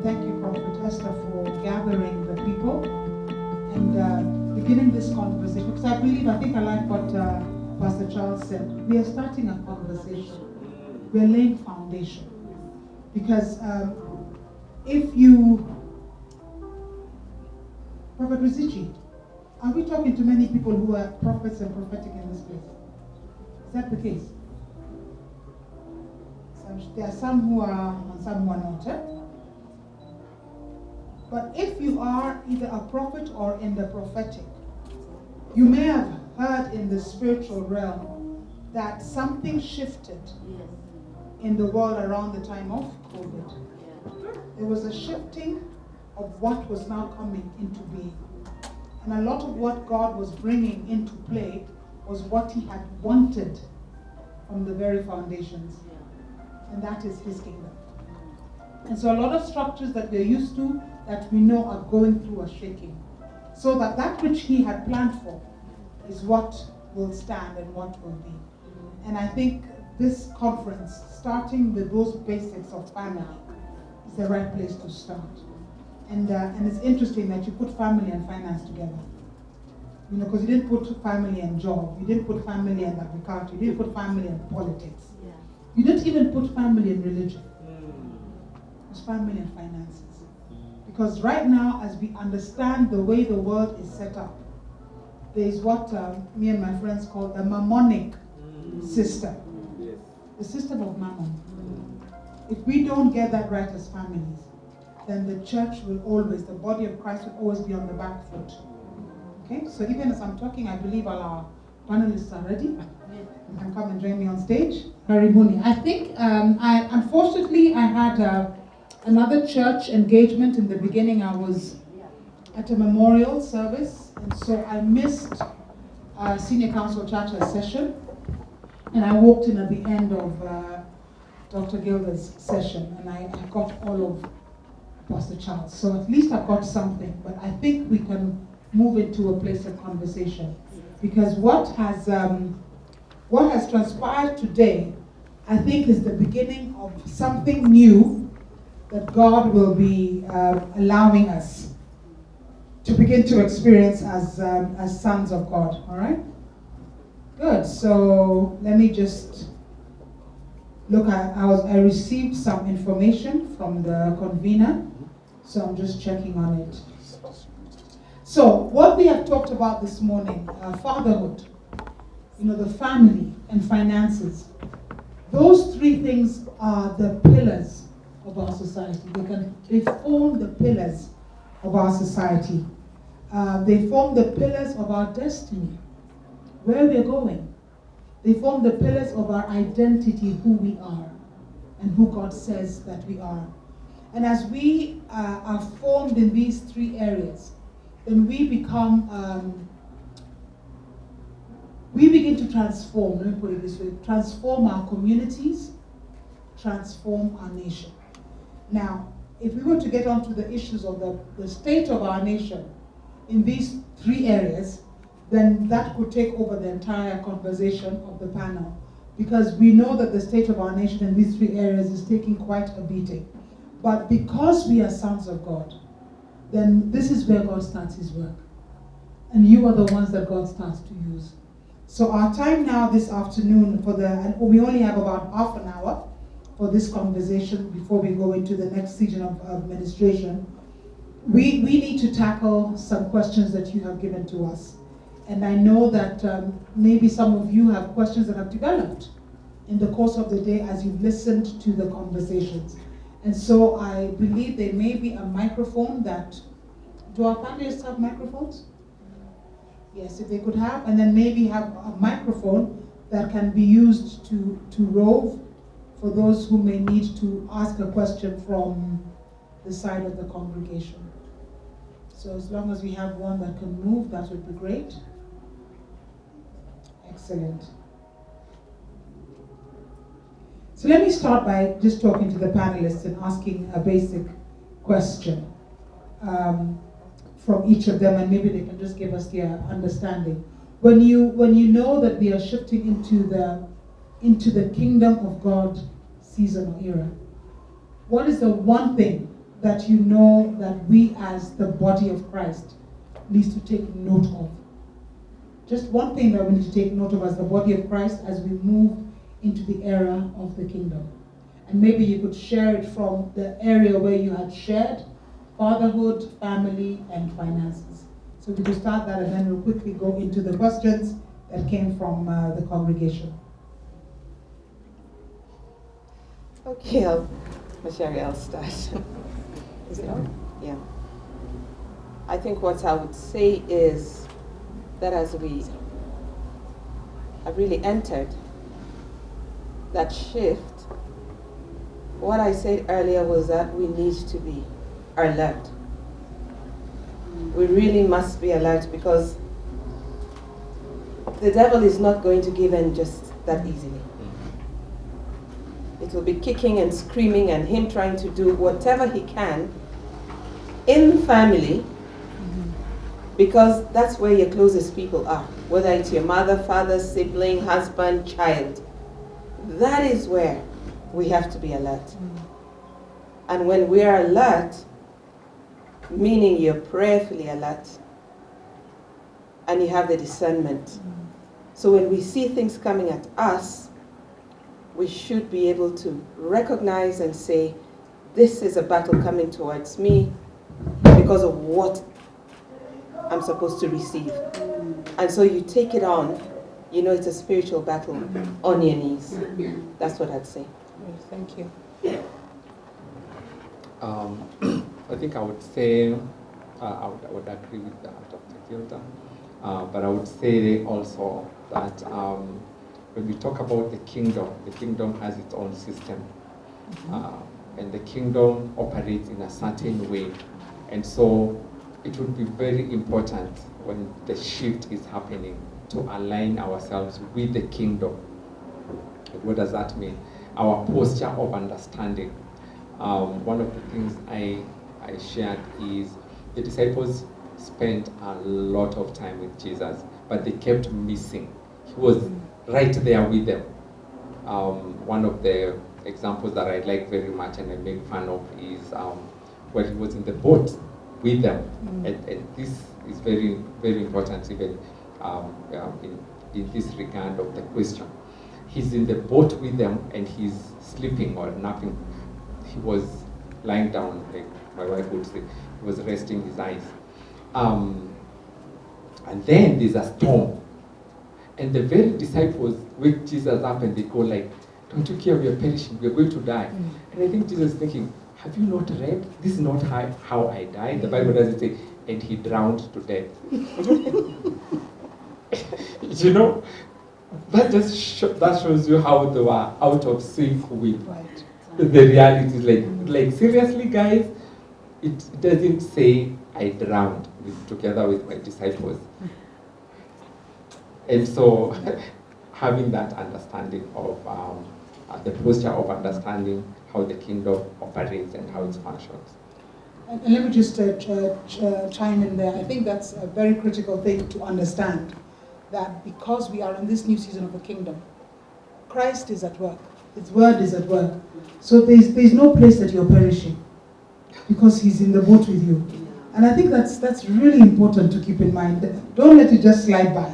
Thank you, Prophet Esther, for gathering the people and beginning this conversation. Because I think I like what Pastor Charles said. We are starting a conversation. We are laying foundation. Because if you, Prophet Wangechi, are we talking to many people who are prophets and prophetic in this place? Is that the case? There are some who are and some who are not. Eh? But if you are either a prophet or in the prophetic, you may have heard in the spiritual realm that something shifted in the world around the time of COVID. There was a shifting of what was now coming into being. And a lot of what God was bringing into play was what he had wanted from the very foundations. And that is his kingdom. And so a lot of structures that we're used to, that we know are going through a shaking. So that which he had planned for is what will stand and what will be. And I think this conference, starting with those basics of family, is the right place to start. And it's interesting that you put family and finance together. You know, because you didn't put family and job, you didn't put family and agriculture, you didn't put family and politics. You didn't even put family and religion. It was family and finances. Because right now, as we understand the way the world is set up, there is what me and my friends call the mammonic system. The system of mammon. If we don't get that right as families, then the church will always, the body of Christ will always be on the back foot. Okay, so even as I'm talking, I believe all our panelists are ready. You can come and join me on stage. Karibuni. I think, unfortunately, I had another church engagement in the beginning. I was at a memorial service, and so I missed Senior Council Charter session, and I walked in at the end of Dr. Gilda's session, and I got all of Pastor Charles. So at least I got something, but I think we can move into a place of conversation, because what has transpired today, I think, is the beginning of something new that God will be allowing us to begin to experience as sons of God. All right? Good. So let me just look at. I received some information from the convener, so I'm just checking on it. So what we have talked about this morning, fatherhood, you know, the family and finances. Those three things are the pillars of our society. They form the pillars of our society. They form the pillars of our destiny, where we're going. They form the pillars of our identity, who we are, and who God says that we are. And as we are formed in these three areas, then we begin to transform, let me put it this way, transform our communities, transform our nation. Now, if we were to get onto the issues of the state of our nation in these three areas, then that could take over the entire conversation of the panel, because we know that the state of our nation in these three areas is taking quite a beating. But because we are sons of God, then this is where God starts his work. And you are the ones that God starts to use. So our time now this afternoon, and we only have about half an hour for this conversation before we go into the next season of administration. We need to tackle some questions that you have given to us. And I know that maybe some of you have questions that have developed in the course of the day as you've listened to the conversations. And so I believe there may be a microphone that, do our panelists have microphones? Yes, if they could have, and then maybe have a microphone that can be used to rove for those who may need to ask a question from the side of the congregation. So as long as we have one that can move, that would be great. Excellent. So let me start by just talking to the panelists and asking a basic question from each of them, and maybe they can just give us their understanding. When you know that we are shifting into the kingdom of God season or era, what is the one thing that you know that we as the body of Christ needs to take note of? Just one thing that we need to take note of as the body of Christ as we move into the era of the kingdom. And maybe you could share it from the area where you had shared fatherhood, family, and finances. So we could start that and then we'll quickly go into the questions that came from the congregation. Okay, I'll start. Is it on? Yeah. I think what I would say is that as we have really entered that shift, what I said earlier was that we need to be alert. We really must be alert because the devil is not going to give in just that easily. It will be kicking and screaming and him trying to do whatever he can in family, because that's where your closest people are, whether it's your mother, father, sibling, husband, child. That is where we have to be alert. And when we are alert, meaning you're prayerfully alert and you have the discernment. So when we see things coming at us, we should be able to recognize and say, this is a battle coming towards me because of what I'm supposed to receive. And so you take it on, you know it's a spiritual battle on your knees. That's what I'd say. Thank you. I think I would say, I would agree with Dr. Gilda, but I would say also that when we talk about the kingdom has its own system, and the kingdom operates in a certain way, and so it would be very important when the shift is happening to align ourselves with the kingdom. What does that mean? Our posture of understanding. One of the things I shared is the disciples spent a lot of time with Jesus, but they kept missing. He was right there with them. One of the examples that I like very much and I make fun of is when he was in the boat with them. And this is very, very important even in this regard of the question. He's in the boat with them and he's sleeping or napping. He was lying down, like my wife would say. He was resting his eyes. And then there's a storm. And the very disciples wake Jesus up and they go like, don't you care, we are perishing, we are going to die. And I think Jesus is thinking, have you not read? This is not how I died. The Bible doesn't say, and he drowned to death. You know, that shows you how they were out of sync with the reality. Like seriously, guys, it doesn't say I drowned together with my disciples. And so, having that understanding of the posture of understanding how the kingdom operates and how it functions. And let me just chime in there. I think that's a very critical thing to understand, that because we are in this new season of the kingdom, Christ is at work. His word is at work. So there's no place that you're perishing because he's in the boat with you. And I think that's really important to keep in mind. Don't let it just slide by.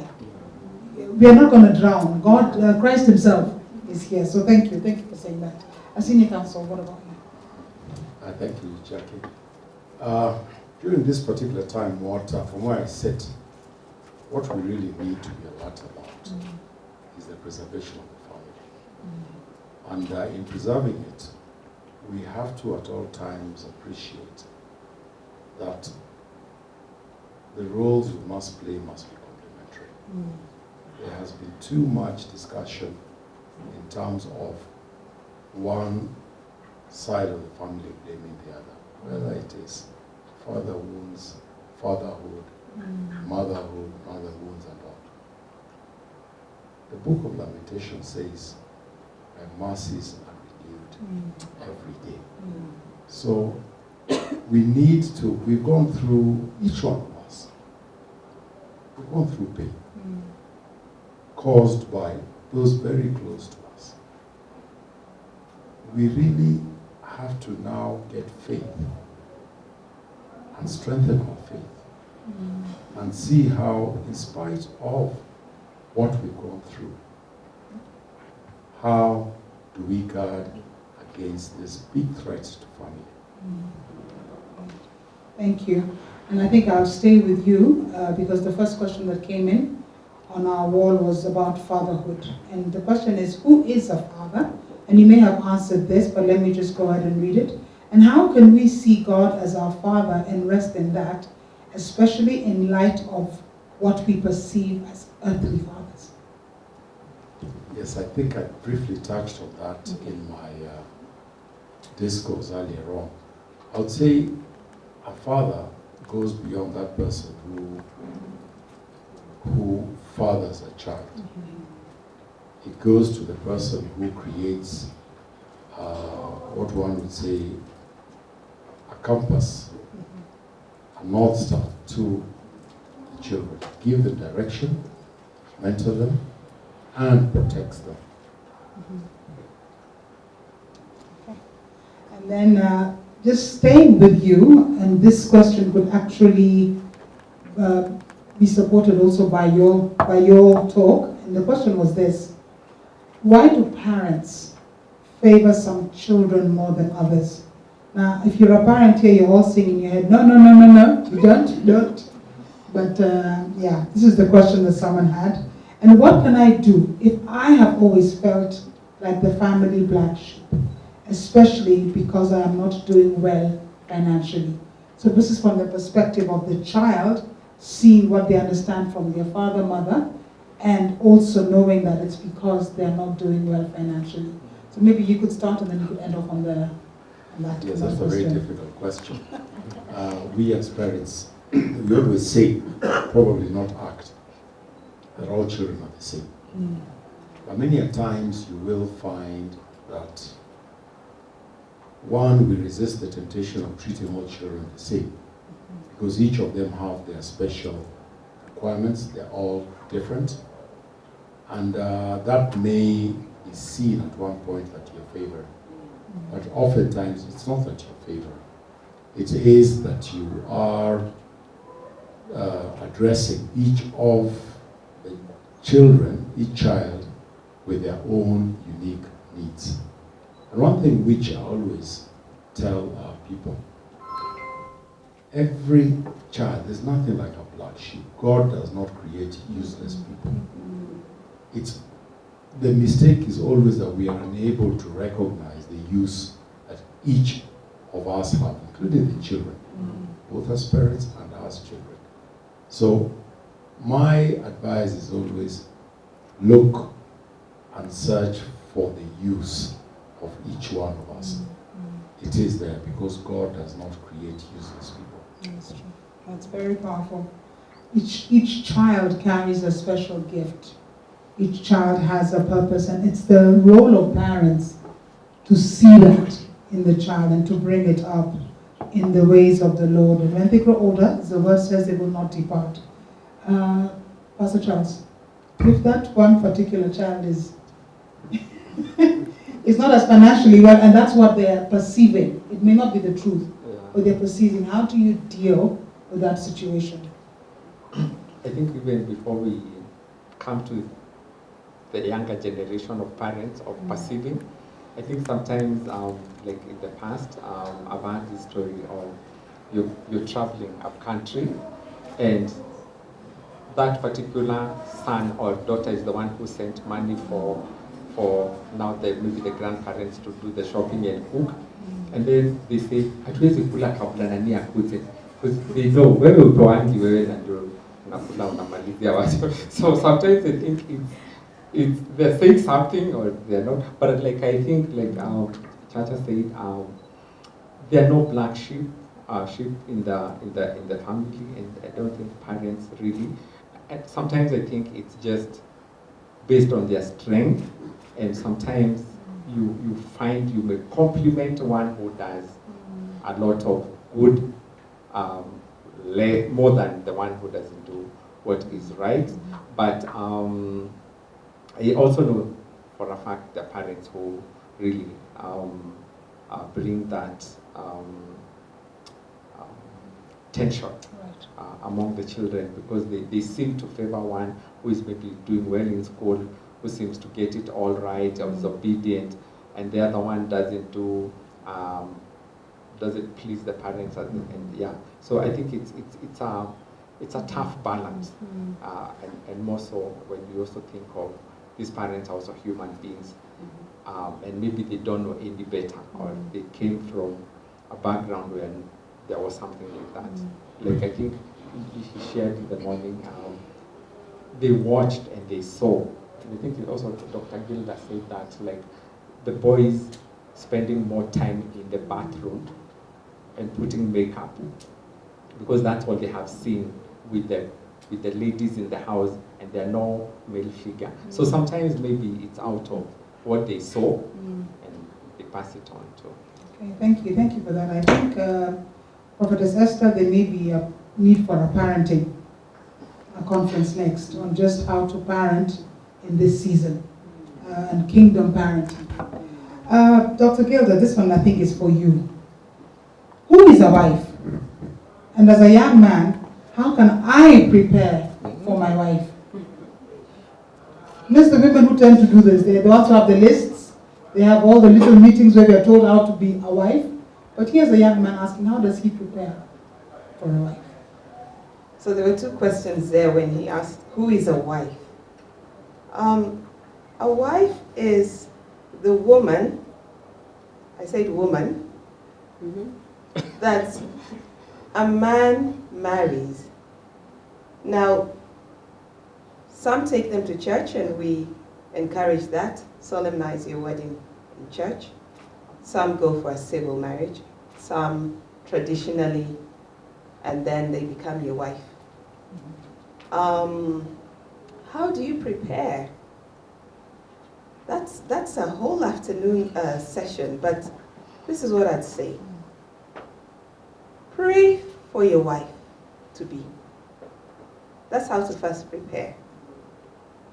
We are not going to drown. God, Christ himself is here. So thank you for saying that. Senior Counsel, what about you? Thank you, Jackie. During this particular time, from where I sit, what we really need to be alert about is the preservation of the family. And in preserving it, we have to at all times appreciate that the roles we must play must be complementary. There has been too much discussion in terms of one side of the family blaming the other, whether it is father wounds, fatherhood, motherhood, mother wounds and all. The book of Lamentation says, my mercies are renewed every day. So we've gone through, each one of us, we've gone through pain caused by those very close to us. We really have to now get faith and strengthen our faith and see how, in spite of what we've gone through, how do we guard against this big threat to family. Thank you. And I think I'll stay with you because the first question that came in on our wall was about fatherhood. And the question is, who is a father? And you may have answered this, but let me just go ahead and read it. And how can we see God as our Father and rest in that, especially in light of what we perceive as earthly fathers? Yes, I think I briefly touched on that in my discourse earlier on. I would say a father goes beyond that person who fathers a child. It goes to the person who creates what one would say a compass, a north star to the children. Give them direction, mentor them, and protects them. Okay. And then just staying with you, and this question could actually be supported also by your talk. And the question was this: why do parents favor some children more than others? Now, if you're a parent here, you're all singing in your head, no, you don't. But yeah, this is the question that someone had. And what can I do if I have always felt like the family black sheep, especially because I am not doing well financially? So this is from the perspective of the child, seeing what they understand from their father, mother, and also knowing that it's because they're not doing well financially. So maybe you could start and then you could end off on that. Yes, that's a very difficult question. We as parents, we always say, probably not act, that all children are the same. But many a times you will find that one will resist the temptation of treating all children the same, because each of them have their special requirements, they're all different, and that may be seen at one point that you're favored. But oftentimes it's not that you're favored. It is that you are addressing each of the children, each child, with their own unique needs. And one thing which I always tell people, every child, there's nothing like a black sheep. God does not create useless people. The mistake is always that we are unable to recognize the use that each of us have, including the children, both as parents and as children. So my advice is always look and search for the use of each one of us. It is there because God does not create useless people. That's true. That's very powerful. Each child carries a special gift. Each child has a purpose, and it's the role of parents to see that in the child and to bring it up in the ways of the Lord. And when they grow older, as the word says, they will not depart. Pastor Charles, if that one particular child is not as financially well, and that's what they are perceiving, it may not be the truth, but they're perceiving, how do you deal with that situation? I think even before we come to the younger generation of parents of perceiving, I think sometimes, like in the past, I've heard this story of you're traveling up country, and that particular son or daughter is the one who sent money for now maybe the grandparents to do the shopping and cook, and then they say hatuwezi kula kabla nani akuje, because they know wewe utoangi wewe na ndio unakula unamalizia watu. So sometimes I think they're saying something or they're not, but like I think like Chacha said, there are no black sheep in the family, and I don't think parents really. And sometimes I think it's just based on their strength, and sometimes you find you may compliment one who does a lot of good, more than the one who doesn't do what is right. But I also know for a fact the parents who really bring that tension Right. among the children, because they seem to favor one who is maybe doing well in school, who seems to get it all right, or is obedient, and the other one doesn't please the parents at the end. Yeah. So I think it's a tough balance, and more so when you also think of these parents are also human beings, and maybe they don't know any better, or they came from a background where there was something like that. Like I think he shared in the morning, they watched and they saw. And I think it also Dr. Gilda said that, like, the boys spending more time in the bathroom and putting makeup, because that's what they have seen with the ladies in the house, and there are no male figure. So sometimes maybe it's out of what they saw, and they pass it on to. Okay, thank you for that. I think, Prophetess Esther, there may be a need for a parenting conference next on just how to parent in this season, and kingdom parenting. Dr. Gilda, this one I think is for you. Who is a wife? And as a young man, how can I prepare for my wife? Most the women who tend to do this, they also have the lists, they have all the little meetings where they are told how to be a wife. But here's a young man asking, how does he prepare for a wife? So there were two questions there when he asked, who is a wife? A wife is the woman, I said woman, that a man marries. Now, some take them to church, and we encourage that. Solemnize your wedding in church. Some go for a civil marriage. Some traditionally, and then they become your wife. How do you prepare? That's a whole afternoon session, but this is what I'd say. Pray for your wife to be. That's how to first prepare.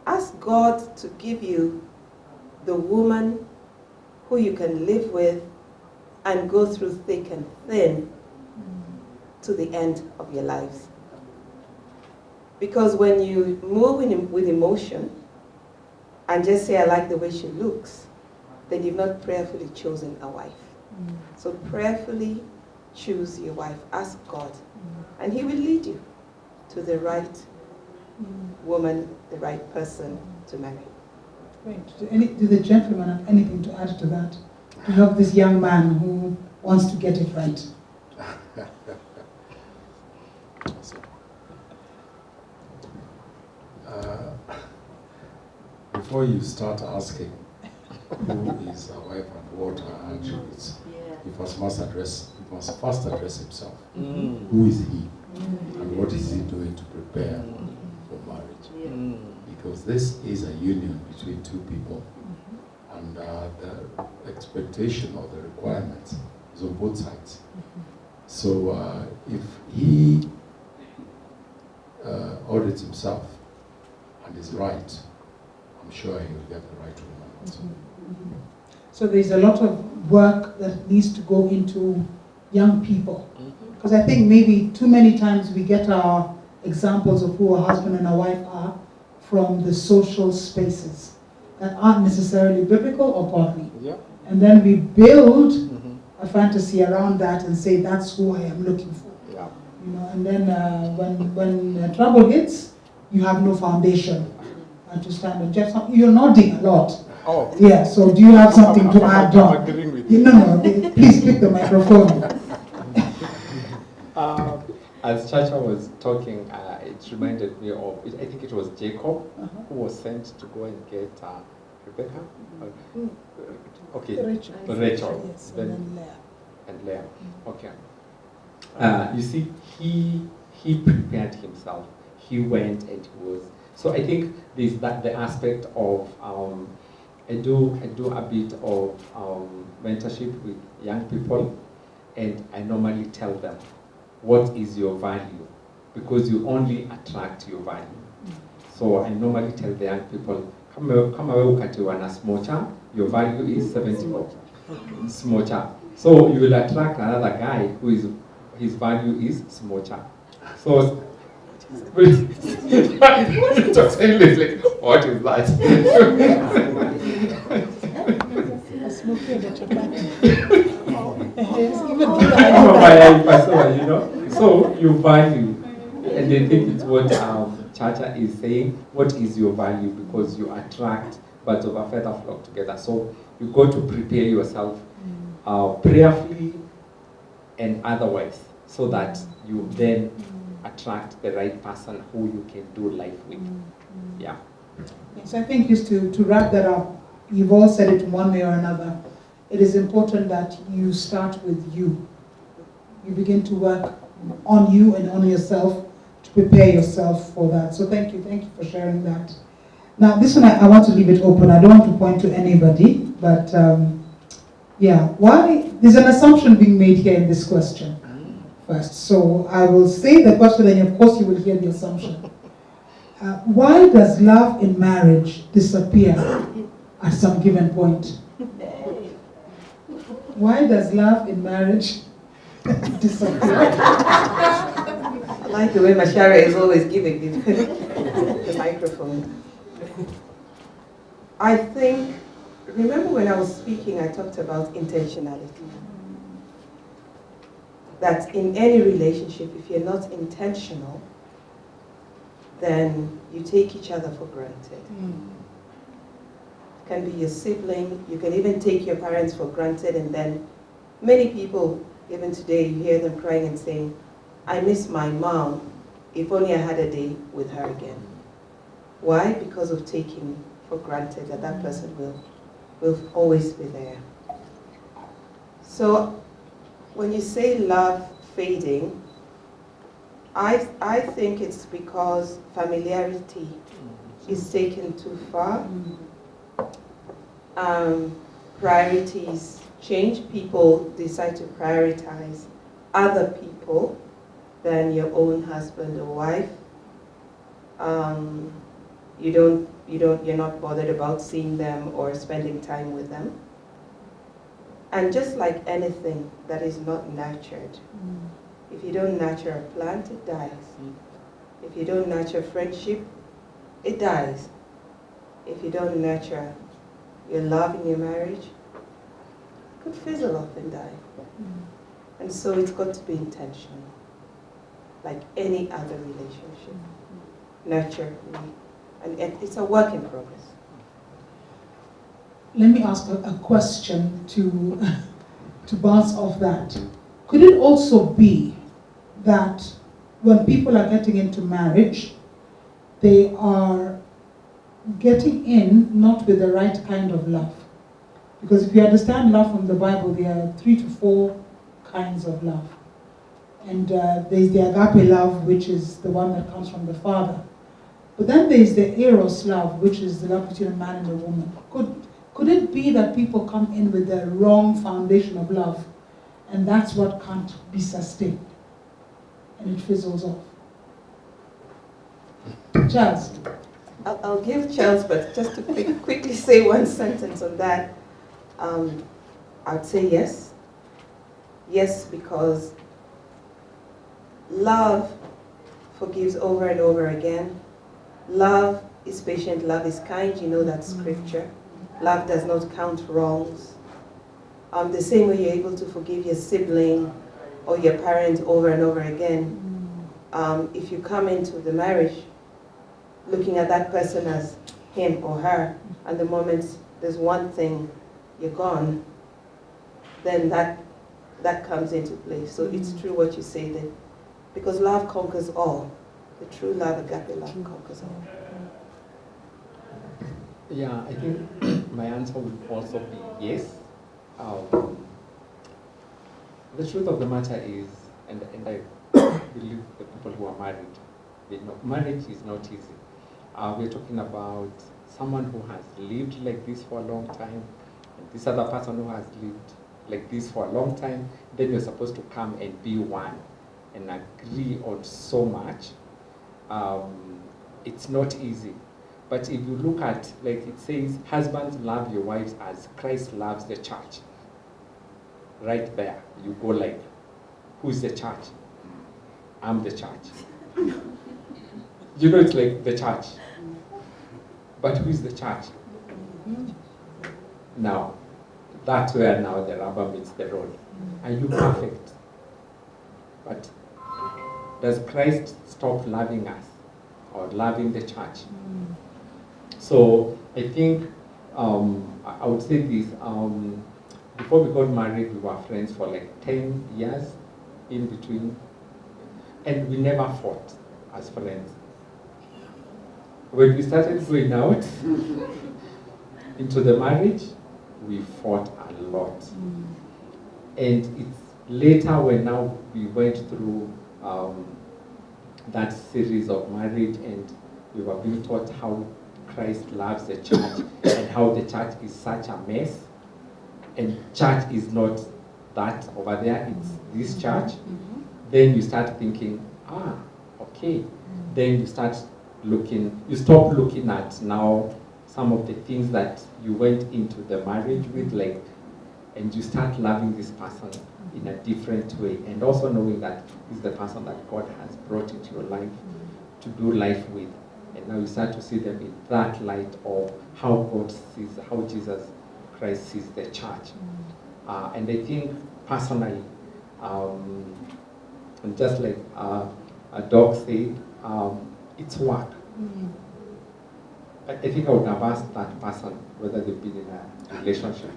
Ask God to give you the woman who you can live with and go through thick and thin to the end of your lives. Because when you move with emotion and just say, I like the way she looks, then you've not prayerfully chosen a wife. So prayerfully choose your wife. Ask God, and He will lead you to the right woman, the right person to marry. Great. Do the gentlemen have anything to add to that? To help this young man who wants to get it right? Before you start asking who is a wife and what are attributes, he must first address himself. Who is he? And what is he doing to prepare for marriage? Because this is a union between two people, and the expectation or the requirements is on both sides. So if he audits himself and is right, I'm sure he will get the right woman also. So there's a lot of work that needs to go into young people. Because I think maybe too many times we get our examples of who a husband and a wife are from the social spaces that aren't necessarily biblical or godly. And then we build a fantasy around that and say, that's who I am looking for. You know, and then when trouble hits, you have no foundation to stand on. Jeff, you're nodding a lot. Oh. Yeah, so do you have something to add, John? I'm agreeing with you. No, please pick the microphone. As Chacha was talking, it reminded me of, I think it was Jacob who was sent to go and get Rebecca. Okay, Rachel. Yes, and then Leah. And Leah. Okay. You see, he prepared himself. He went and he was. So I think there's the aspect of I do a bit of mentorship with young people, and I normally tell them, what is your value? Because you only attract your value. So I normally tell the young people, come away ukatiwa na smocha, your value is 70 bob. Smocha. So you will attract another guy who is his value is smocha. So, what is that? You know? So you value, and they think it's what Chacha is saying. What is your value? Because you attract birds of a feather flock together. So you got to prepare yourself prayerfully and otherwise, so that you then attract the right person who you can do life with. Yeah. Yes, I think just to wrap that up, you've all said it one way or another. It is important that you start with you. You begin to work on you and on yourself to prepare yourself for that. So thank you for sharing that. Now this one I want to leave it open. I don't want to point to anybody, but why there's an assumption being made here in this question first. So I will say the question, and of course you will hear the assumption. Why does love in marriage disappear at some given point? Why does love in marriage disappear? I like the way Mashara is always giving me the microphone. I think, remember when I was speaking, I talked about intentionality. That in any relationship, if you're not intentional, then you take each other for granted. It can be your sibling, you can even take your parents for granted, and then many people, even today, you hear them crying and saying, I miss my mom, if only I had a day with her again. Why? Because of taking for granted that that person will always be there. So when you say love fading, I think it's because familiarity is taken too far. Priorities change. People decide to prioritize other people than your own husband or wife. You're not bothered about seeing them or spending time with them. And just like anything that is not nurtured, if you don't nurture a plant, it dies. If you don't nurture friendship, it dies. If you don't nurture your love in your marriage, it could fizzle off and die. And so it's got to be intentional, like any other relationship. Nurture, and it's a work in progress. Let me ask a question to bounce off that. Could it also be that when people are getting into marriage, they are getting in not with the right kind of love? Because if you understand love from the Bible, there are 3 to 4 kinds of love. And there's the agape love, which is the one that comes from the Father. But then there's the eros love, which is the love between a man and a woman. Could it be that people come in with the wrong foundation of love, and that's what can't be sustained, and it fizzles off? Charles? I'll give Charles, but just to quickly say one sentence on that, I'd say yes. Yes, because love forgives over and over again. Love is patient, love is kind, you know that scripture. Love does not count wrongs. The same way you're able to forgive your sibling or your parent over and over again, if you come into the marriage looking at that person as him or her, and the moment there's one thing, you're gone, then that comes into play. So it's true what you say, that because love conquers all. The true love, agape love, conquers all. Yeah, I think my answer would also be yes. The truth of the matter is, and I believe the people who are married, they know marriage is not easy. We're talking about someone who has lived like this for a long time, and this other person who has lived like this for a long time. Then you're supposed to come and be one and agree on so much. It's not easy. But if you look at, like it says, husbands love your wives as Christ loves the church. Right there, you go like, who's the church? I'm the church. You know, it's like the church. But who is the church? Now, that's where now the rubber meets the road. Are you perfect? But does Christ stop loving us or loving the church? So I think I would say this. Before we got married, we were friends for like 10 years in between. And we never fought as friends. When we started going out into the marriage, we fought a lot. And it's later when now we went through that series of marriage and we were being taught how Christ loves the church and how the church is such a mess. And church is not that over there, it's this church. Then you start thinking, okay. Then you start looking, you stop looking at now some of the things that you went into the marriage with, like, and you start loving this person in a different way, and also knowing that is the person that God has brought into your life to do life with. And now you start to see them in that light of how God sees, how Jesus Christ sees the church. And I think personally, and just like a dog said, it's work. I think I would have asked that person whether they've been in a relationship.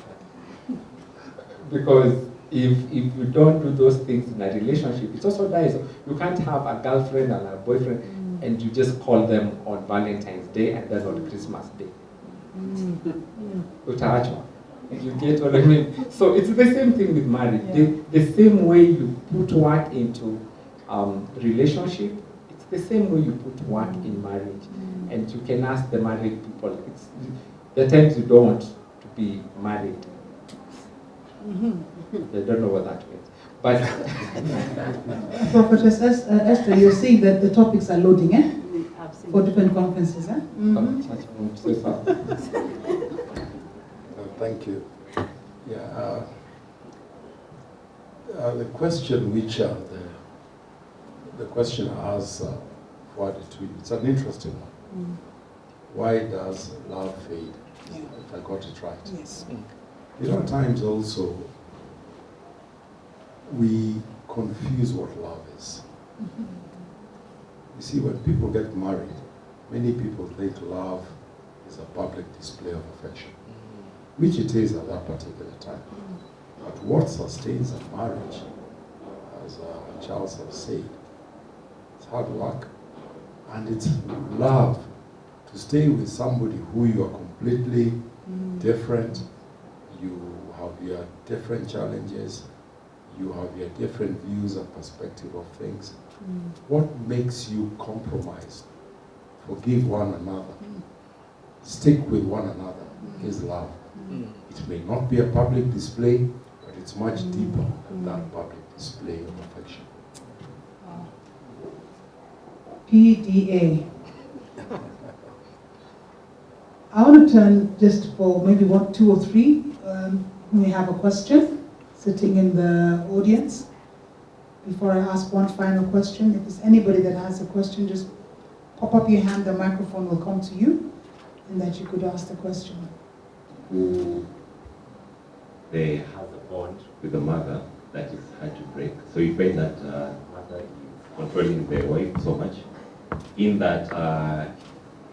Because if you don't do those things in a relationship, it also dies. You can't have a girlfriend and a boyfriend and you just call them on Valentine's Day and then on Christmas Day. Utaachwa. You get what I mean? So it's the same thing with marriage. The same way you put work into relationship, it's the same way you put work in marriage. And you can ask the married people, there are times you don't want to be married. They don't know what that means. But Prophetess Esther, you're saying that the topics are loading, eh? Absolutely. For different conferences, eh? Thank you. Yeah. The question which the questioner has forwarded to you, it's an interesting one. Why does love fade? If I got it right. Yes. You know, at times also we confuse what love is. You see, when people get married, many people think love is a public display of affection, which it is at that particular time. But what sustains a marriage, as Charles has said, it's hard work, and it's love to stay with somebody who you are completely different. You have your different challenges, you have your different views and perspective of things. What makes you compromise, forgive one another, stick with one another is love. It may not be a public display, but it's much deeper than that public display of affection. PDA. I want to turn just for maybe 1, 2, or 3. We have a question sitting in the audience. Before I ask one final question, if there's anybody that has a question, just pop up your hand, the microphone will come to you, and that you could ask the question. Who they have a bond with the mother that is hard to break. So you find that mother is controlling the wife so much, in that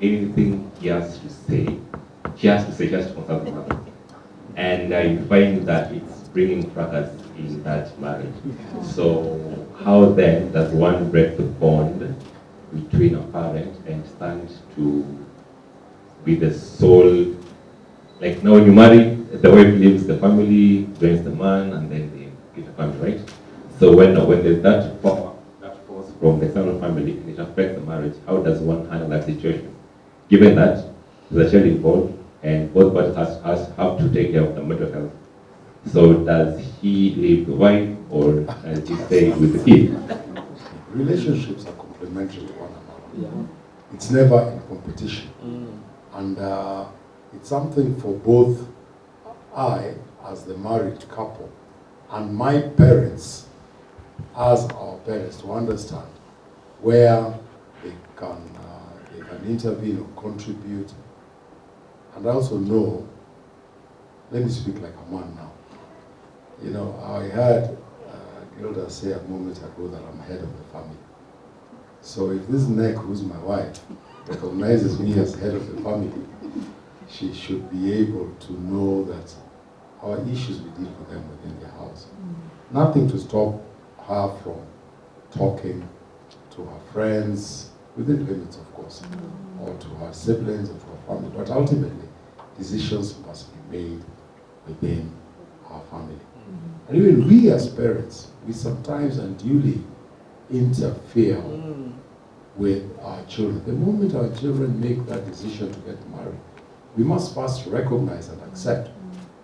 anything he has to say, she has to consult the mother. And you find that it's bringing fracas in that marriage. So how then does one break the bond between a parent and stand to be the sole, like now when you marry, the wife leaves the family, joins the man, and then they get a family, right? So when there's that force from the external family and it affects the marriage, how does one handle that situation? Given that there's a child involved and both parties have to take care of the mental health. So does he leave the wife or does he stay with the kid? Relationships are complementary to one another. It's never in competition. And it's something for both I, as the married couple, and my parents as our parents to understand where they can intervene or contribute. And I also know, let me speak like a man now. You know, I heard Gilda say a moment ago that I'm head of the family. So if this neck, who's my wife, recognizes me as head of the family, she should be able to know that our issues, we deal with them within the house. Nothing to stop her from talking to her friends, within limits of course, or to her siblings or to her family, but ultimately decisions must be made within our family. And even we as parents, we sometimes unduly interfere with our children. The moment our children make that decision to get married, we must first recognize and accept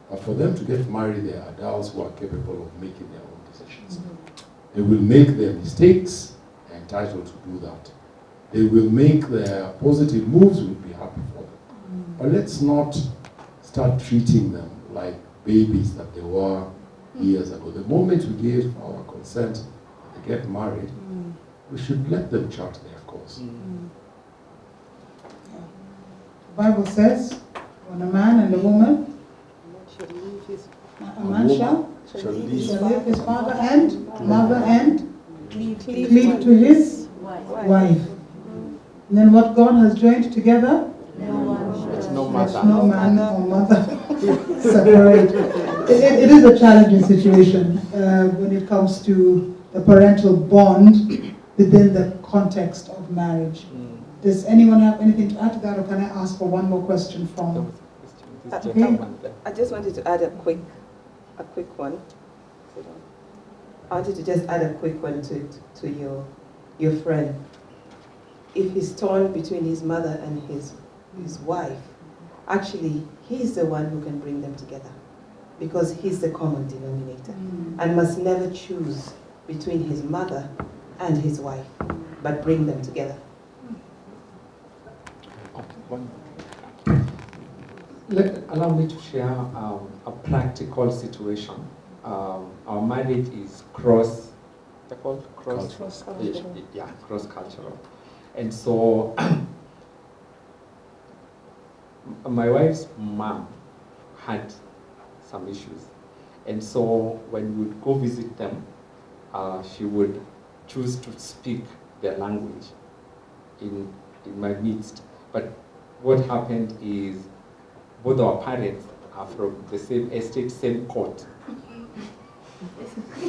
that for them to get married, they are adults who are capable of making their own decisions. They will make their mistakes, they're entitled to do that. They will make their positive moves, we'll be happy for them. But let's not start treating them like babies that they were years ago. The moment we gave our consent to get married, we should let them chart their course. The Bible says, when a man and a woman, a man shall leave his father and mother and cleave to his wife. And then what God has joined together, It's no let matter. no man or mother separate. It is a challenging situation when it comes to the parental bond within the context of marriage. Does anyone have anything to add to that, or can I ask for one more question There from? was a question. This Okay. gentleman there. I just wanted to add a quick one. I wanted to just add a quick one to your friend. If he's torn between his mother and his wife, actually he's the one who can bring them together, because he's the common denominator, and must never choose between his mother and his wife, but bring them together. Allow me to share a practical situation. Our marriage is cross-cultural. And so my wife's mom had some issues. And so when we would go visit them, she would choose to speak their language in my midst. But what happened is both our parents are from the same estate, same court.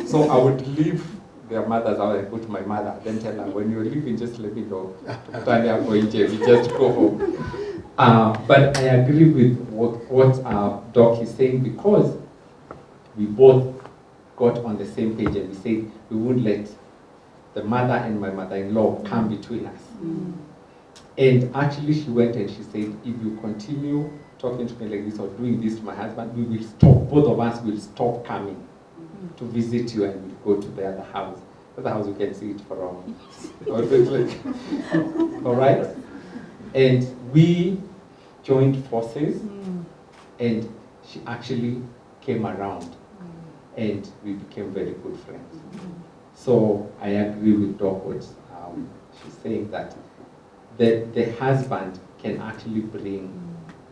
So I would leave their mothers out and go to my mother, then tell her, when you're leaving, just let me know. We just go home. But I agree with what Doc is saying, because we both got on the same page and we said we wouldn't let the mother and my mother-in-law come between us. And actually she went and she said, if you continue talking to me like this or doing this to my husband, we will stop, both of us will stop coming to visit you, and we'll go to the other house. The other house you can see it from. All right? And we joined forces, and she actually came around, and we became very good friends. So I agree with Doc what she's saying, that the husband can actually bring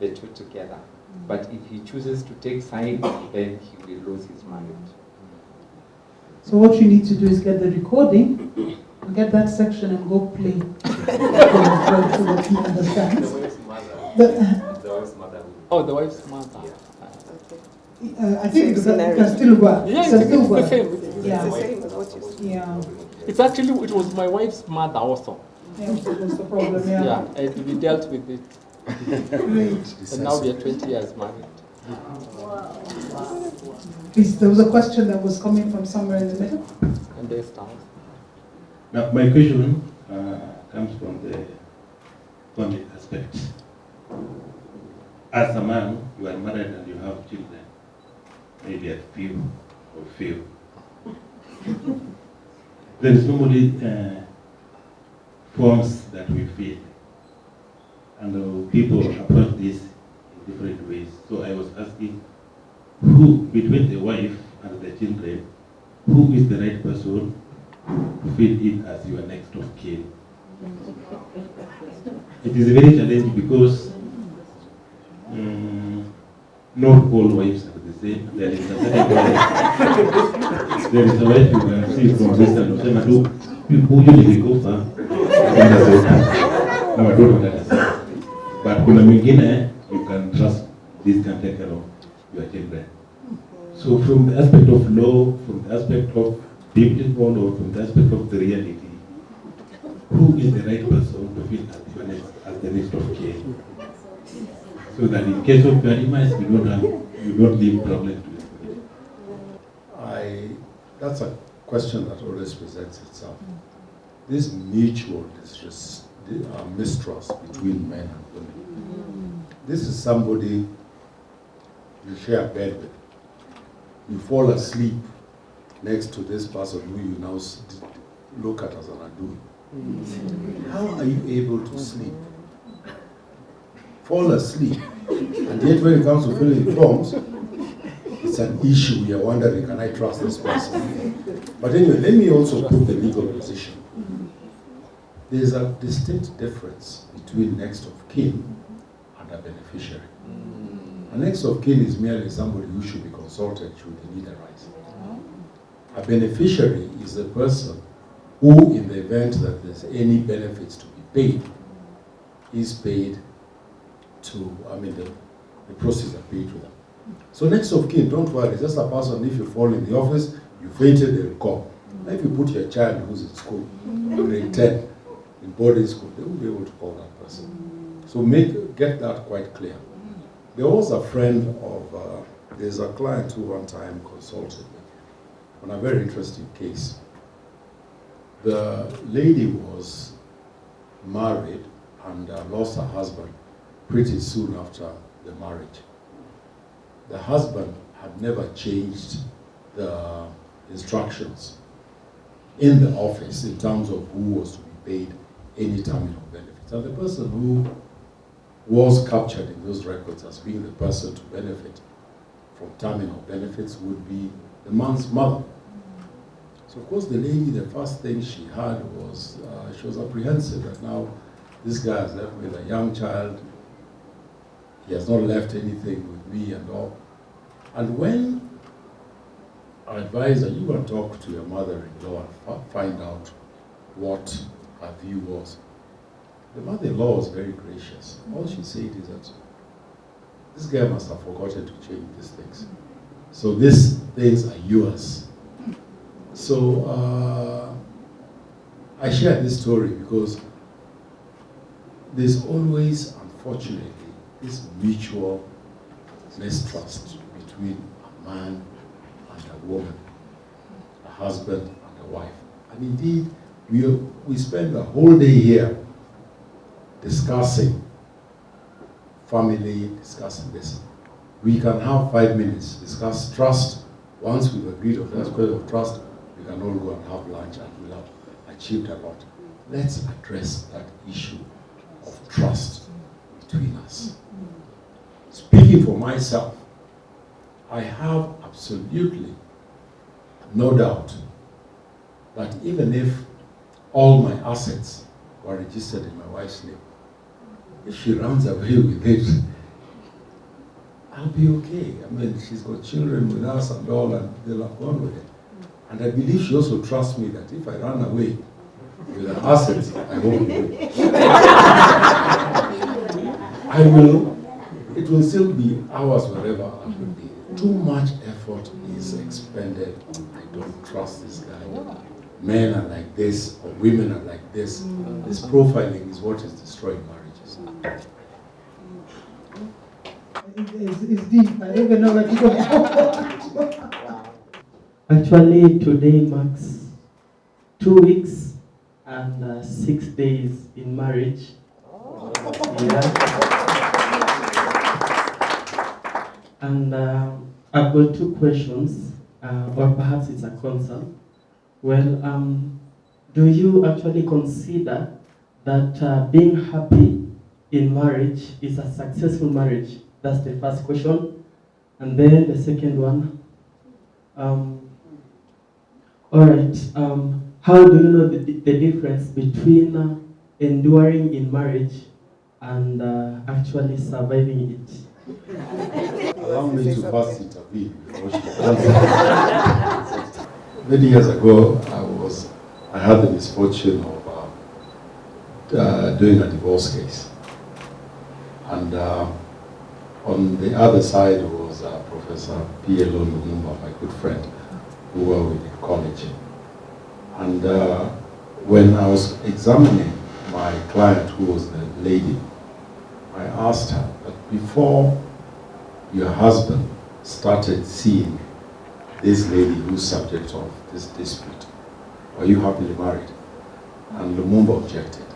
the two together. But if he chooses to take sides, then he will lose his marriage. So what you need to do is get the recording, and get that section and go play. So that he understands. The wife's mother. Oh, the wife's mother. I think it can still work. Yeah, It can it's still the work. same. Yeah. It's the same as what you said. Yeah. It's actually, it was my wife's mother also. Yeah, that was the problem, Yeah, yeah. and we dealt with it. Great. And now we are 20 years married. Please, there was a question that was coming from somewhere in the middle. And they start. Now, my question comes from the family aspect. As a man, you are married and you have children, maybe a few or few. There is normally forms that we feel, and people approach this in different ways. So I was asking, who between the wife and the children, who is the right person to feel it as your next of kin. It is very challenging because not all wives are the same. There is a certain wife. There is a wife you can see from distance. Who usually go far? No, I don't know what that is. But kuna mwingine, you can trust this can take care of your children. So from the aspect of law, from the aspect of biblical, or from the aspect of the reality, who is the right person to feel as the next of kin? So that in case of your demise, you don't leave problems to the family. That's a question that always presents itself. This mutual mistrust between men and women. This is somebody you share a bed with. You fall asleep next to this person who you now look at as an adu. How are you able to sleep? Fall asleep. And yet when it comes to filling forms, it's an issue. We are wondering, can I trust this person? But anyway, let me also put the legal position. There's a distinct difference between next of kin and a beneficiary. A next of kin is merely somebody who should be consulted should the need arise. A beneficiary is a person who, in the event that there's any benefits to be paid, is paid to, the proceeds are paid to them. So next of kin, don't worry, it's just a person, if you fall in the office, you fainted, they'll come. If you put your child who's in school, grade 10, in boarding school, they won't be able to call that person. So get that quite clear. There was a friend of, there's a client who one time consulted me on a very interesting case. The lady was married and lost her husband pretty soon after the marriage. The husband had never changed the instructions in the office in terms of who was to be paid any terminal benefits. And the person who was captured in those records as being the person to benefit from terminal benefits would be the man's mother. So of course the lady, the first thing she had was, she was apprehensive that now this guy has left with a young child, he has not left anything with me and all. And when I advised her, you go and talk to your mother-in-law and find out what her view was. The mother-in-law was very gracious. All she said is that this guy must have forgotten to change these things. So these things are yours. So I share this story because there's always, unfortunately, this mutual mistrust between a man and a woman, a husband and a wife. And indeed, we spend the whole day here discussing family, discussing this. We can have 5 minutes, discuss trust. Once we've agreed on that question of trust, we can all go and have lunch and we'll have achieved a lot. Let's address that issue of trust between us. Speaking for myself, I have absolutely no doubt that even if all my assets were registered in my wife's name, if she runs away with it, I'll be okay. I mean, she's got children with us and all, and they'll have gone with it. And I believe she also trusts me that if I run away with her assets, it will still be ours wherever I will be. Too much effort is expended. I don't trust this guy. Men are like this, or women are like this. This profiling is what is destroying marriages. It's deep. I don't even know where to go. Actually, today marks 2 weeks and 6 days in marriage. Yeah. And I've got 2 questions, or perhaps it's a concern. Well, do you actually consider that being happy in marriage is a successful marriage? That's the first question. And then the second one, all right, how do you know the difference between enduring in marriage and actually surviving it? Allow me to first intervene before she answers. Many years ago, I had the misfortune of doing a divorce case. And on the other side was Professor P.L.O. Lumumba, my good friend, who were with in college. And when I was examining my client, who was the lady, I asked her that before your husband started seeing this lady who's subject of this dispute, were you happily married? And Lumumba objected.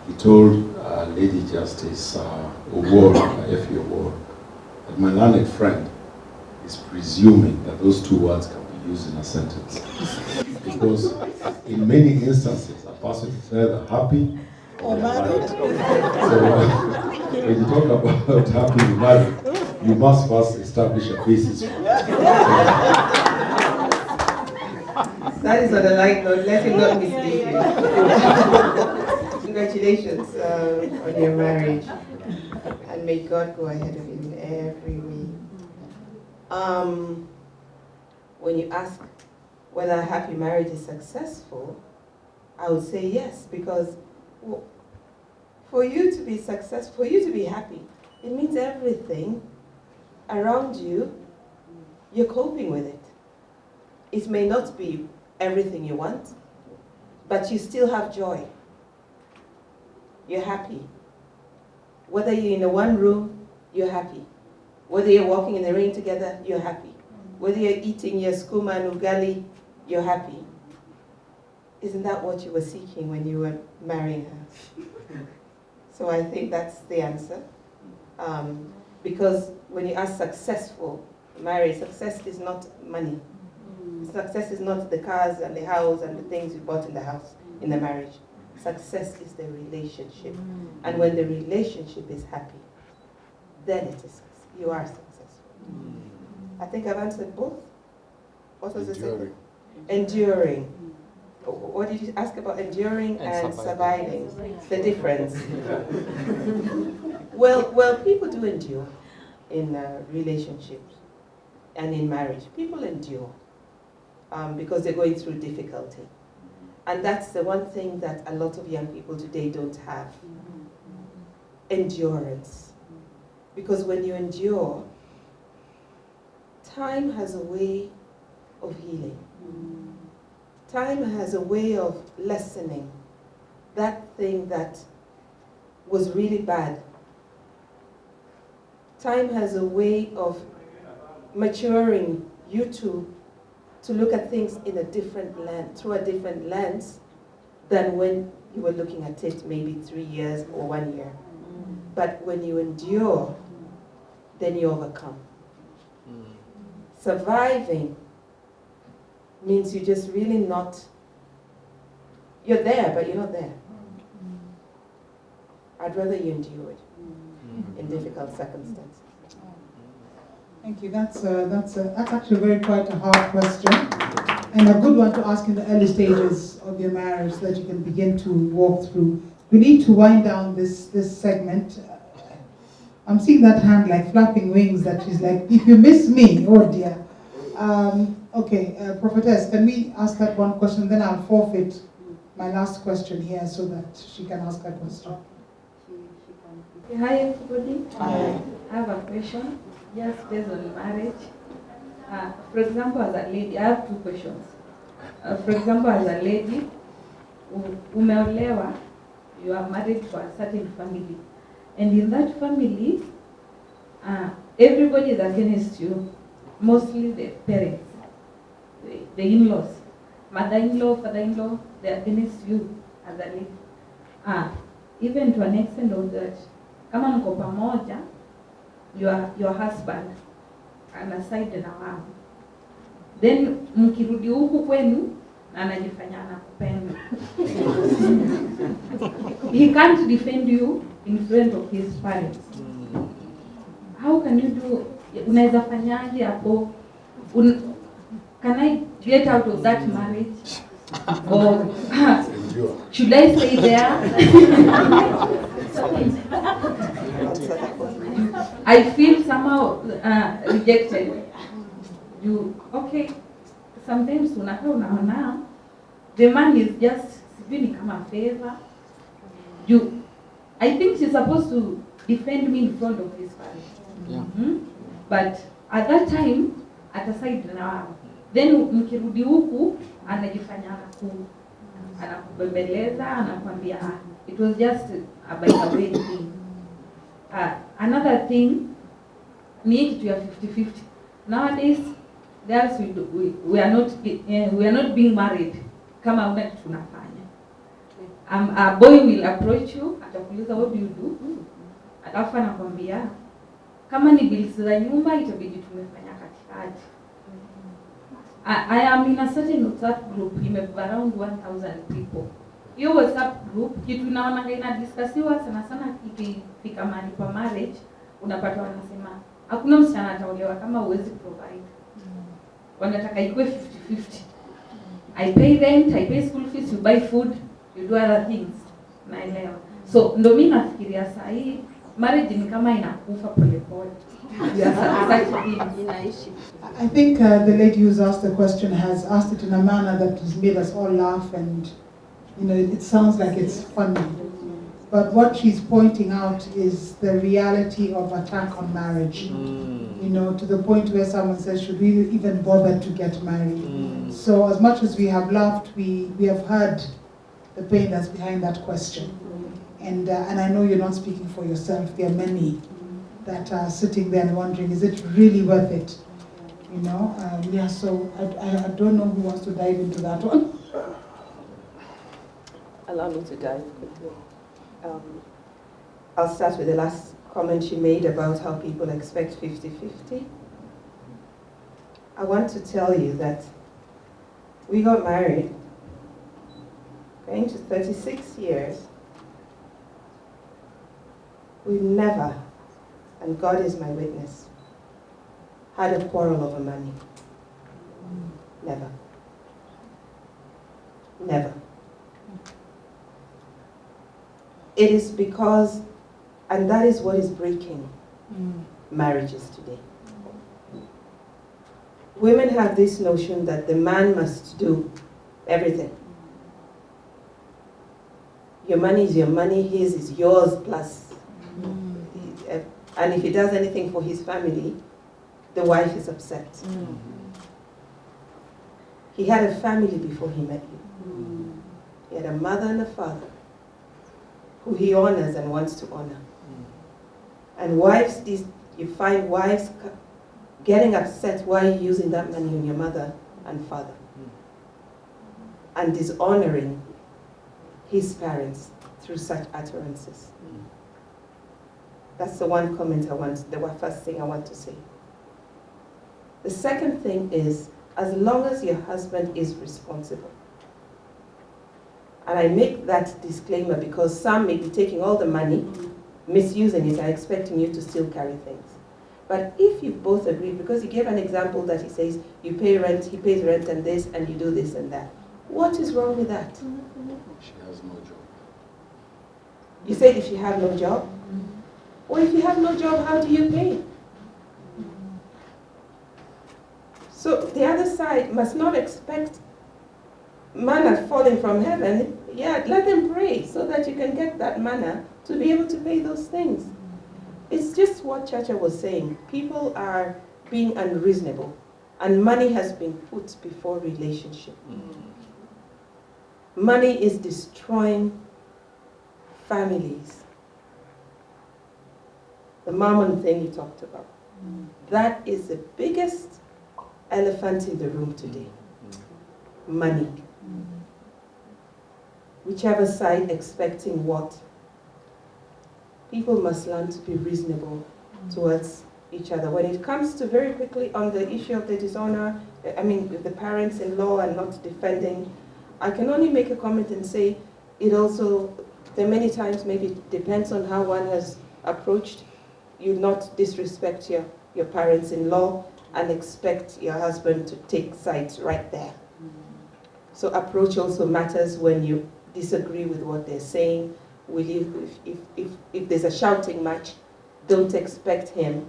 He told Lady Justice Award, F.E. Award, that my learned friend is presuming that those two words can be used in a sentence. Because in many instances, a person is either happy or married. So when you talk about happily married, you must first establish a basis for it. That is on a light note. Let him not mislead you. Congratulations on your marriage, and may God go ahead of you in every way. When you ask whether a happy marriage is successful, I would say yes, because for you to be successful, for you to be happy, it means everything around you, you're coping with it. It may not be everything you want, but you still have joy. You're happy. Whether you're in a one room, you're happy. Whether you're walking in the rain together, you're happy. Whether you're eating your skuma and ugali, you're happy. Isn't that what you were seeking when you were marrying her? So I think that's the answer. Because when you ask successful marriage, success is not money. Success is not the cars and the house and the things you bought in the house, in the marriage. Success is the relationship. And when the relationship is happy, then it is success. You are successful. I think I've answered both. What was the second? Enduring. What did you ask about enduring and surviving? The difference. Well, people do endure in relationships and in marriage. People endure because they're going through difficulty. And that's the one thing that a lot of young people today don't have. Endurance. Because when you endure, time has a way of healing. Time has a way of lessening that thing that was really bad. Time has a way of maturing you to look at things in a different lens, through a different lens than when you were looking at it maybe 3 years or 1 year. But when you endure, then you overcome. Surviving means you're just really not, you're there, but you're not there. I'd rather you endure it in difficult circumstances. Thank you. That's actually very quite a hard question, and a good one to ask in the early stages of your marriage, so that you can begin to walk through. We need to wind down this segment. I'm seeing that hand like flapping wings. That she's like, if you miss me, oh dear. Okay, Prophetess, can we ask that one question? Then I'll forfeit my last question here so that she can ask her question. Hi everybody. Hi. I have a question, just based on marriage. For example, as a lady, I have two questions. For example, as a lady, umeolewa, you are married to a certain family. And in that family, everybody is against you, mostly the parents, the in-laws, mother-in-law, father-in-law, they are against you as a lady. Even to an extent of that, kama mko pamoja, your husband anaside na wao, then mkirudi huku kwenu anajifanya anakupenda. He can't defend you in front of his parents. How can you do? Unaweza fanyaje hapo? Can I get out of that marriage? Or Endure. should I stay there? I feel somehow rejected. Okay, sometimes unaona the man is just sijui ni kama favor. I think she's supposed to defend me in front of his family. Yeah. Mm-hmm. But at that time ataside na wao. Then mkirudi huku anajifanya anakubembeleza, anakwambia it was just a by the way thing. Another thing ni kitu ya 50-50. Nowadays girls we are not being married kama una kitu unafanya. A boy will approach you, atakuuliza what do you do? Alafu anakwambia kama ni bills za nyumba itabidi tumefanya katikati. I am in a certain WhatsApp group, around 1,000 people. Hiyo WhatsApp group kitu naona ina discussiwa sana ikifika mahali pa marriage, unapata wanasema hakuna msichana ataolewa kama huwezi provide. Wanataka ikuwe 50-50. I pay rent, I pay school fees, you buy food, you do other things. Naelewa. So ndo mimi nafikiria saa hii marriage ni kama inakufa polepole. I think the lady who's asked the question has asked it in a manner that has made us all laugh, and it sounds like it's funny. But what she's pointing out is the reality of attack on marriage. To the point where someone says, should we even bother to get married? So as much as we have laughed, we have heard the pain that's behind that question. And I know you're not speaking for yourself. There are many that are sitting there and wondering, is it really worth it? So I don't know who wants to dive into that one. Allow me to dive quickly. I'll start with the last comment she made about how people expect 50-50. I want to tell you that we got married, going to 36 years. We've never, and God is my witness, had a quarrel over money. Never. Never. It is because, and that is what is breaking marriages today. Women have this notion that the man must do everything. Your money is your money, his is yours plus. And if he does anything for his family, the wife is upset. He had a family before he met you. He had a mother and a father who he honors and wants to honor. And wives, you find wives getting upset why you're using that money on your mother and father. And dishonoring his parents through such utterances. That's the one comment the first thing I want to say. The second thing is, as long as your husband is responsible. And I make that disclaimer because some may be taking all the money, misusing it, and expecting you to still carry things. But if you both agree, because he gave an example that he says, you pay rent, he pays rent and this, and you do this and that. What is wrong with that? She has no job. You said if you have no job? Well, if you have no job, how do you pay? So the other side must not expect manna falling from heaven. Yeah, let them pray so that you can get that manna to be able to pay those things. It's just what Chacha was saying. People are being unreasonable, and money has been put before relationship. Money is destroying families. The mammon thing you talked about. That is the biggest elephant in the room today. Money. Whichever side expecting what. People must learn to be reasonable towards each other. When it comes to, very quickly on the issue of the dishonor, the parents-in-law and not defending, I can only make a comment and say it also, there are many times maybe it depends on how one has approached. You not disrespect your parents-in-law and expect your husband to take sides right there. So approach also matters when you disagree with what they're saying. Will you, if there's a shouting match, don't expect him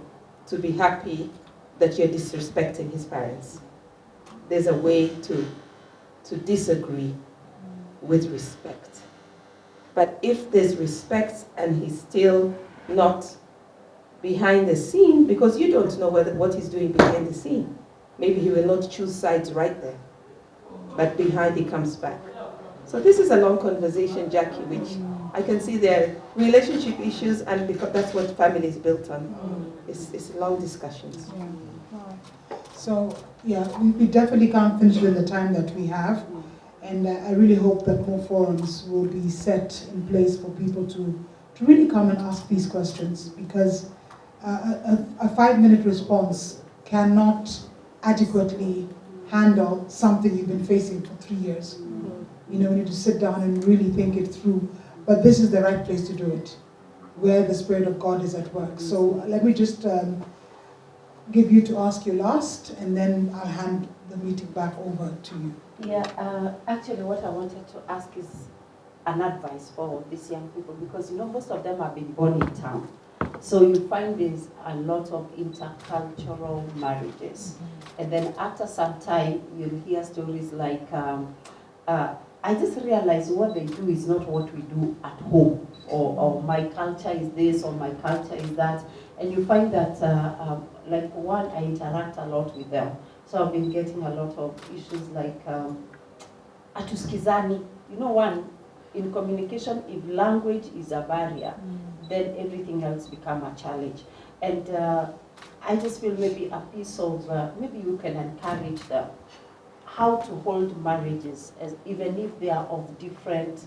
to be happy that you're disrespecting his parents. There's a way to disagree with respect. But if there's respect and he's still not behind the scene, because you don't know what he's doing behind the scene. Maybe he will not choose sides right there, but behind he comes back. So this is a long conversation, Jackie, which I can see there are relationship issues, and because that's what family is built on. It's long discussions. Yeah. So, yeah, we definitely can't finish in the time that we have. And I really hope that more forums will be set in place for people to really come and ask these questions, because a 5-minute response cannot adequately handle something you've been facing for 3 years. You know, we need to sit down and really think it through. But this is the right place to do it, where the Spirit of God is at work. So let me just give you to ask you last, and then I'll hand the meeting back over to you. Yeah, actually what I wanted to ask is an advice for these young people, because you know most of them have been born in town. So you find there's a lot of intercultural marriages. And then after some time, you'll hear stories like, I just realized what they do is not what we do at home, or my culture is this, or my culture is that. And you find that, like one, I interact a lot with them. So I've been getting a lot of issues like atuskizani. You know, one, in communication, if language is a barrier, then everything else become a challenge. And I just feel maybe a piece of, maybe you can encourage them how to hold marriages, as even if they are of different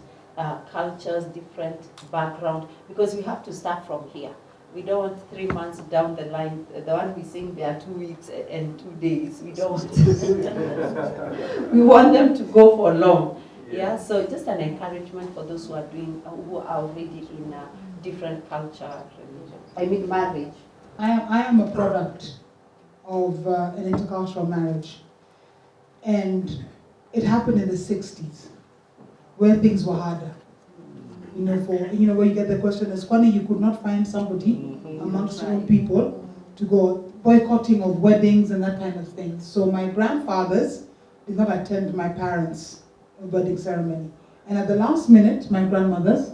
cultures, different background, because we have to start from here. We don't want 3 months down the line, the one we think they are 2 weeks and 2 days. We don't want to. We want them to go for long. Yeah, so just an encouragement for those who are doing, who are already in a different culture, religion. I mean, marriage. I am a product of an intercultural marriage. And it happened in the 60s, where things were harder. You know, where you get the question, it's funny you could not find somebody amongst your own people to go boycotting of weddings and that kind of thing. So my grandfathers did not attend my parents' wedding ceremony. And at the last minute, my grandmothers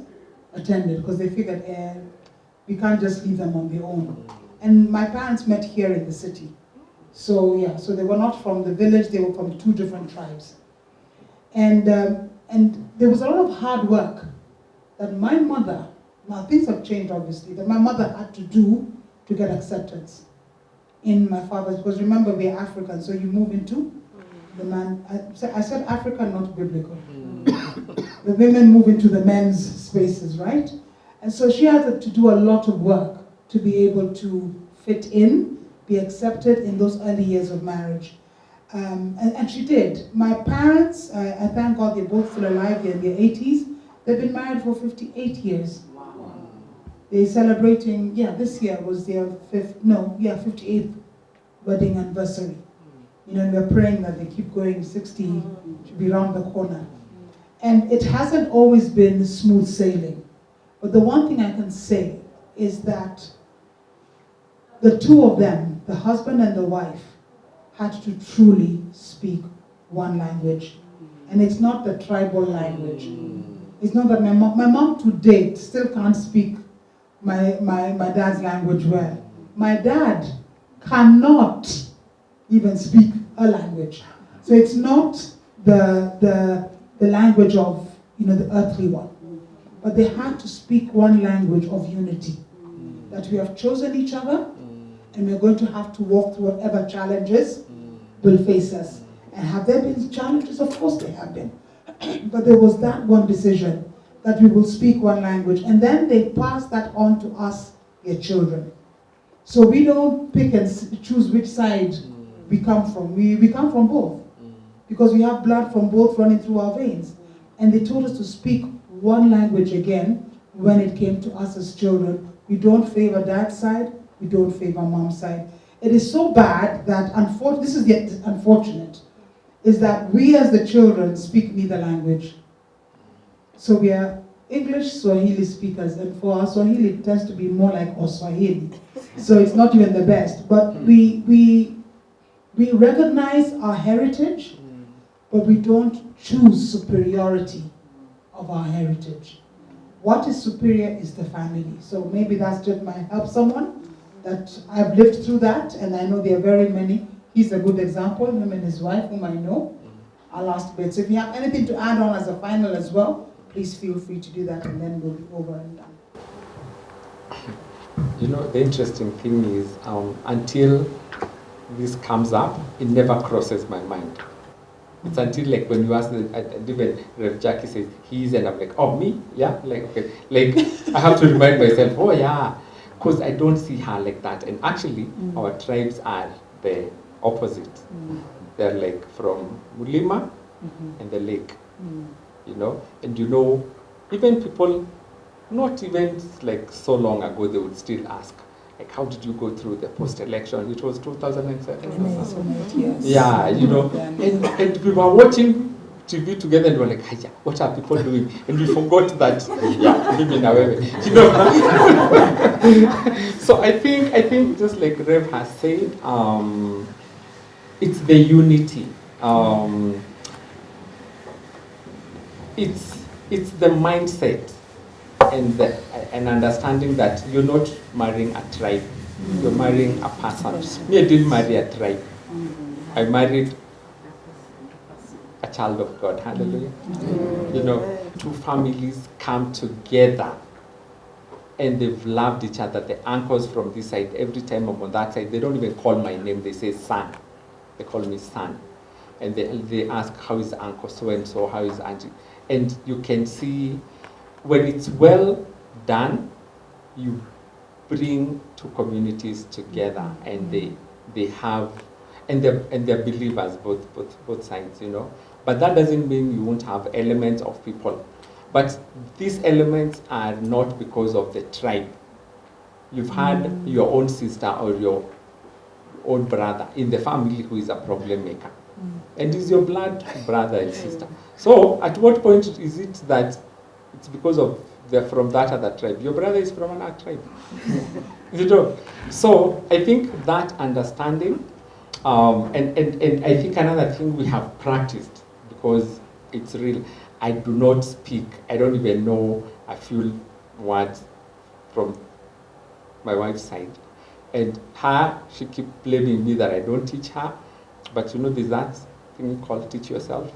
attended, because they figured we can't just leave them on their own. And my parents met here in the city. So yeah, so they were not from the village, they were from 2 different tribes. And there was a lot of hard work that my mother, now things have changed obviously, that my mother had to do to get acceptance in my father's, because remember we're African, so you move into the man, I said African, not biblical. The women move into the men's spaces, right? And so she had to do a lot of work to be able to fit in, be accepted in those early years of marriage. And she did. My parents, I thank God they're both still alive, they're in their 80s. They've been married for 58 years. Wow. They're celebrating, this year was their 58th wedding anniversary. You know, and we're praying that they keep going, 60 should be around the corner. And it hasn't always been smooth sailing. But the one thing I can say is that the 2 of them, the husband and the wife, had to truly speak one language. And it's not the tribal language. It's not that my mom to date still can't speak my dad's language well. My dad cannot even speak a language. So it's not the language of, the earthly one. But they had to speak one language of unity. That we have chosen each other, and we're going to have to walk through whatever challenges will face us. And have there been challenges? Of course there have been. But there was that one decision that we will speak one language. And then they pass that on to us, their children. So we don't pick and choose which side we come from. We come from both. Because we have blood from both running through our veins. And they told us to speak one language again when it came to us as children. We don't favor dad's side, we don't favor mom's side. It is so bad that, this is the unfortunate, is that we as the children speak neither language. So we are English Swahili speakers, and for our Swahili it tends to be more like Oswahili. So it's not even the best. But we recognize our heritage, but we don't choose superiority of our heritage. What is superior is the family. So maybe that's just might help someone, that I've lived through that, and I know there are very many. He's a good example, him and his wife, whom I know. Our last bit. So if you have anything to add on as a final as well, please feel free to do that, and then we'll be over and done. You know, the interesting thing is, until this comes up, it never crosses my mind. It's until like when you ask, even Rev Jackie says, he's, and I'm like, oh, me? Yeah? Like, okay. Like, I have to remind myself, oh, yeah. Because I don't see her like that. And actually, our tribes are the opposite. They're like from Mulima and the lake, you know. And you know, even people, not even like so long ago, they would still ask, like, how did you go through the post-election? It was 2007. Yes. Yeah, you know, and we were watching TV together and we were like, hiya, what are people doing? And we forgot that, yeah, maybe now, you know. So I think just like Rev has said, it's the unity. It's the mindset and understanding that you're not marrying a tribe, you're marrying a person. Me, I didn't marry a tribe. I married a child of God. Hallelujah. You know, two families come together and they've loved each other. The uncles from this side, every time I'm on that side, they don't even call my name, they say son. They call me son. And they ask, how is uncle so-and-so, how is auntie? And you can see, when it's well done, you bring two communities together, and they have, and they're believers, both sides, you know. But that doesn't mean you won't have elements of people. But these elements are not because of the tribe. You've had your own sister or your own brother in the family who is a problem maker. And is your blood brother and sister. So at what point is it that it's because of they're from that other tribe? Your brother is from another tribe. You know? So I think that understanding, and I think another thing we have practiced, because it's real, I do not speak, I don't even know a few words from my wife's side. And her, she keeps blaming me that I don't teach her. But you know, there's that thing called teach yourself.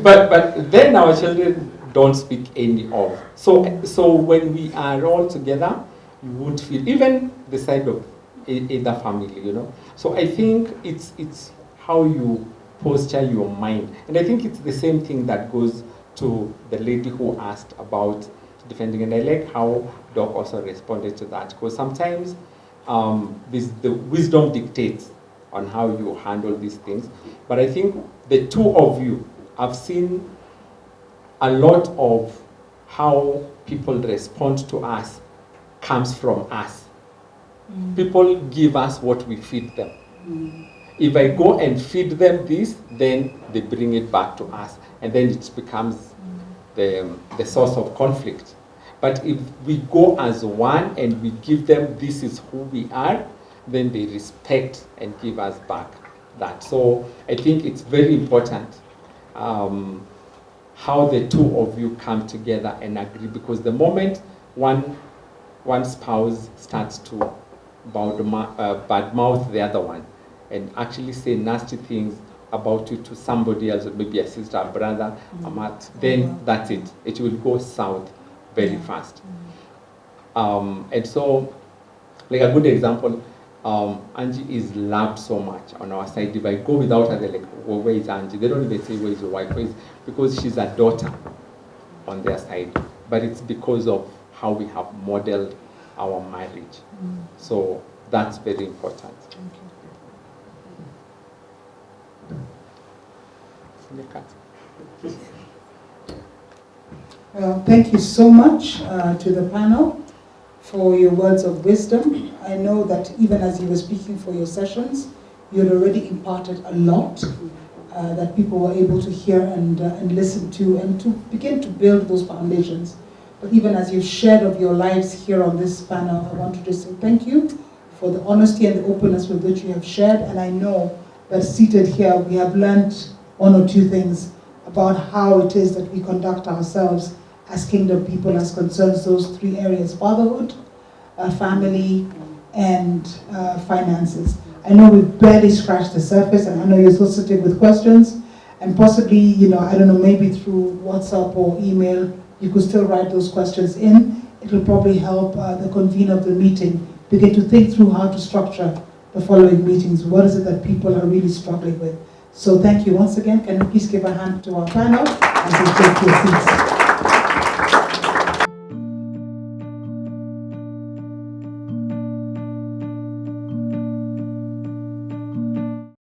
but then our children don't speak any of. So when we are all together, you won't feel, even the side of either family, you know. So I think it's how you posture your mind. And I think it's the same thing that goes to the lady who asked about defending. And I like how Doc also responded to that, because sometimes the wisdom dictates on how you handle these things. But I think the two of you have seen a lot of how people respond to us comes from us. People give us what we feed them. If I go and feed them this, then they bring it back to us, and then it becomes the source of conflict. But if we go as one and we give them, this is who we are, then they respect and give us back that. So I think it's very important how the two of you come together and agree, because the moment one spouse starts to badmouth the other one and actually say nasty things about you to somebody else, maybe a sister, a brother, a mat, then that's it. It will go south very fast. And so, like a good example, Angie is loved so much on our side. If I go without her, they're like, well, where is Angie? They don't even say, where is your wife? Because she's a daughter on their side. But it's because of how we have modeled our marriage. So that's very important. Well, thank you so much to the panel for your words of wisdom. I know that even as you were speaking for your sessions, you had already imparted a lot that people were able to hear and listen to, and to begin to build those foundations. But even as you've shared of your lives here on this panel, I want to just say thank you for the honesty and the openness with which you have shared. And I know that seated here, we have learned one or two things about how it is that we conduct ourselves as kingdom people as concerns those three areas: fatherhood, family, and finances. I know we've barely scratched the surface, and I know you're still sitting with questions, and possibly, I don't know, maybe through WhatsApp or email, you could still write those questions in. It will probably help the convener of the meeting begin to think through how to structure the following meetings. What is it that people are really struggling with? So thank you once again. Can you please give a hand to our panel as they take their seats?